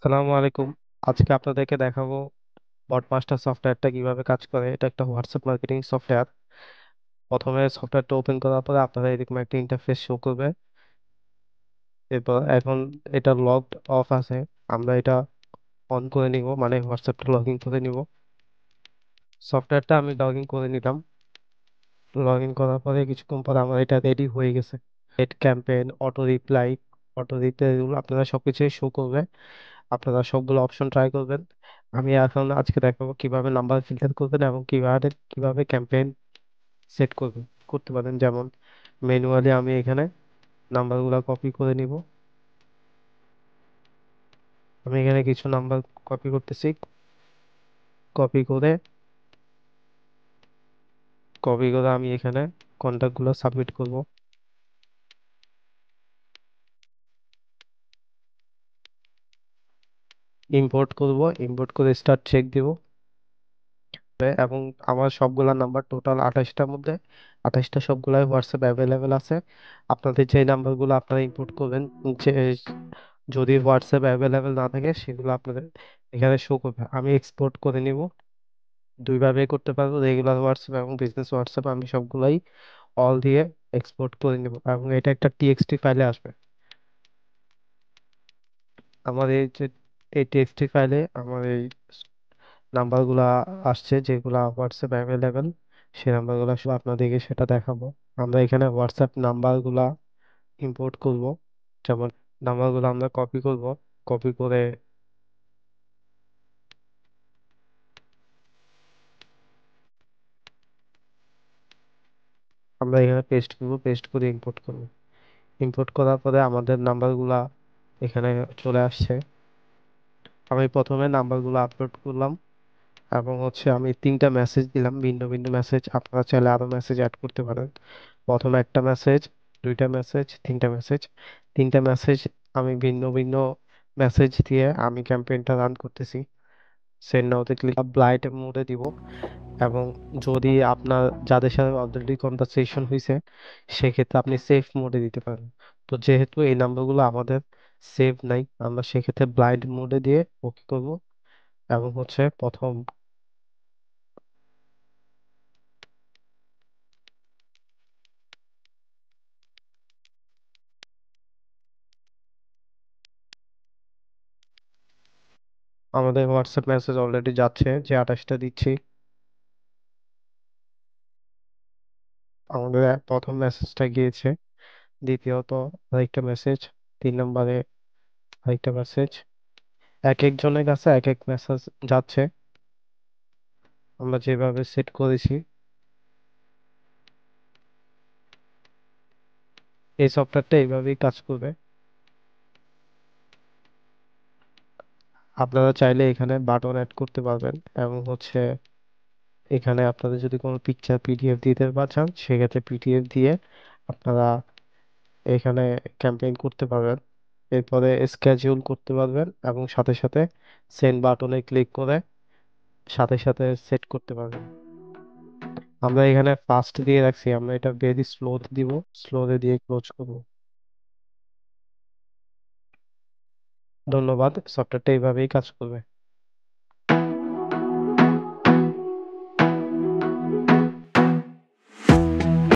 আসসালামু আলাইকুম। আজকে আপনাদেরকে দেখাবো বটমাস্টার সফটওয়্যারটা কিভাবে কাজ করে। এটা একটা হোয়াটসঅ্যাপ মার্কেটিং সফটওয়্যার। প্রথমে সফটওয়্যারটা ওপেন করার পরে আপনারা এরকম একটা ইন্টারফেস শো করবে। এরপর এখন এটা লকড অফ আছে, আমরা এটা অন করে নিব, মানে হোয়াটসঅ্যাপটা লগ ইন করে নিব। সফটওয়্যারটা আমি লগ ইন করে নিলাম। লগ ইন করার পরে কিছুক্ষণ পরে আমার এটা রেডি হয়ে গেছে। নেট ক্যাম্পেইন, অটো রিপ্লাই এগুলো আপনারা সবকিছুই শো করবে। আপনারা সবগুলো অপশন ট্রাই করবেন। আমি এখন আজকে দেখাবো কিভাবে নাম্বার ফিল্টার করবেন এবং কিভাবে কিভাবে ক্যাম্পেইন সেট করবেন করতে পারেন। যেমন ম্যানুয়ালি আমি এখানে নাম্বারগুলো কপি করে নিব। আমি এখানে কিছু নাম্বার কপি করতেছি। কপি করে কপি করে আমি এখানে কন্ট্যাক্টগুলো সাবমিট করব। ইম্পোর্ট করব, ইম্পোর্ট করে স্টার্ট চেক দিব। এবং আমার সবগুলা নাম্বার টোটাল 28টার মধ্যে 28টা সবগুলাই হোয়াটসঅ্যাপ অ্যাভেলেবেল আছে। আপনাদের যে নাম্বারগুলো আপনারা ইনপুট করবেন, যে যদি হোয়াটসঅ্যাপ অ্যাভেলেবেল না থাকে সেগুলো আপনাদের এখানে শো করবে। আমি এক্সপোর্ট করে নিব। দুইভাবে করতে পারবো, রেগুলার হোয়াটসঅ্যাপ এবং বিজনেস হোয়াটসঅ্যাপ। আমি সবগুলাই অল দিয়ে এক্সপোর্ট করে নিব এবং এটা একটা টিএক্সটি ফাইলে আসবে। আমার এই যে এই টিএক্সটি ফাইলে আমার এই নাম্বারগুলা আসছে যেগুলা হোয়াটসঅ্যাপ অ্যাভেলেবেল, সেই নাম্বারগুলো সব আপনাদেরকে সেটা দেখাবো। আমরা এখানে হোয়াটসঅ্যাপ নাম্বারগুলা ইম্পোর্ট করব। যেমন নাম্বারগুলো আমরা কপি করব, কপি করে আমরা এখানে পেস্ট করব, পেস্ট করে ইম্পোর্ট করব। ইম্পোর্ট করার পরে আমাদের নাম্বারগুলা এখানে চলে আসছে। আমি প্রথমে নাম্বারগুলো আপলোড করলাম এবং আমি 3টা মেসেজ দিলাম, ভিন্ন ভিন্ন মেসেজ। আপনারা চাইলে আরো মেসেজ অ্যাড করতে পারেন। প্রথমে একটা মেসেজ, 2টা মেসেজ, 3টা মেসেজ। 3টা মেসেজ আমি ভিন্ন ভিন্ন মেসেজ দিয়ে আমি ক্যাম্পেইনটা রান করতেছি। সেন্ড নাওতে ক্লিক ব্লাইন্ড মোডে দিব। এবং যদি আপনার যাদের সাথে অলরেডি কনভারসেশন হয়েছে সেক্ষেত্রে আপনি সেফ মোডে দিতে পারেন। তো যেহেতু এই নাম্বারগুলো আমাদের সেভ নাই, আমরা সেক্ষেত্রে ব্লাইন্ড মোডে দিয়ে ওকে করব। এবং প্রথম আমাদের হোয়াটসঅ্যাপ মেসেজ অলরেডি যাচ্ছে, যে 28টা দিচ্ছি। আমাদের প্রথম মেসেজটা গিয়েছে। দ্বিতীয়ত আরেকটা মেসেজ। 3 নম্বরে আরেকটা মেসেজ। এক একজনের কাছে এক এক মেসেজ যাচ্ছে, আমরা যেভাবে সেট করেছি। এই সফটওয়্যারটা এইভাবেই কাজ করবে। আপনারা চাইলে এখানে বাটন অ্যাড করতে পারবেন এবং এখানে আপনাদের যদি কোনো পিকচার পিডিএফ দিতে চান সেক্ষেত্রে পিডিএফ দিয়ে আপনারা এখানে ক্যাম্পেইন করতে পারবেন। এরপরে স্কেডিউল করতে পারবেন এবং সাথে সাথে সেন্ড বাটনে ক্লিক করে সাথে সাথে সেট করতে পারবেন। আমরা এখানে ফাস্ট দিয়ে রাখছি, আমরা এটা ভেরি স্লো দিব। স্লোতে দিয়ে ক্লোজ করব। ধন্যবাদ। সফটওয়্যারটা এইভাবেই কাজ করবে।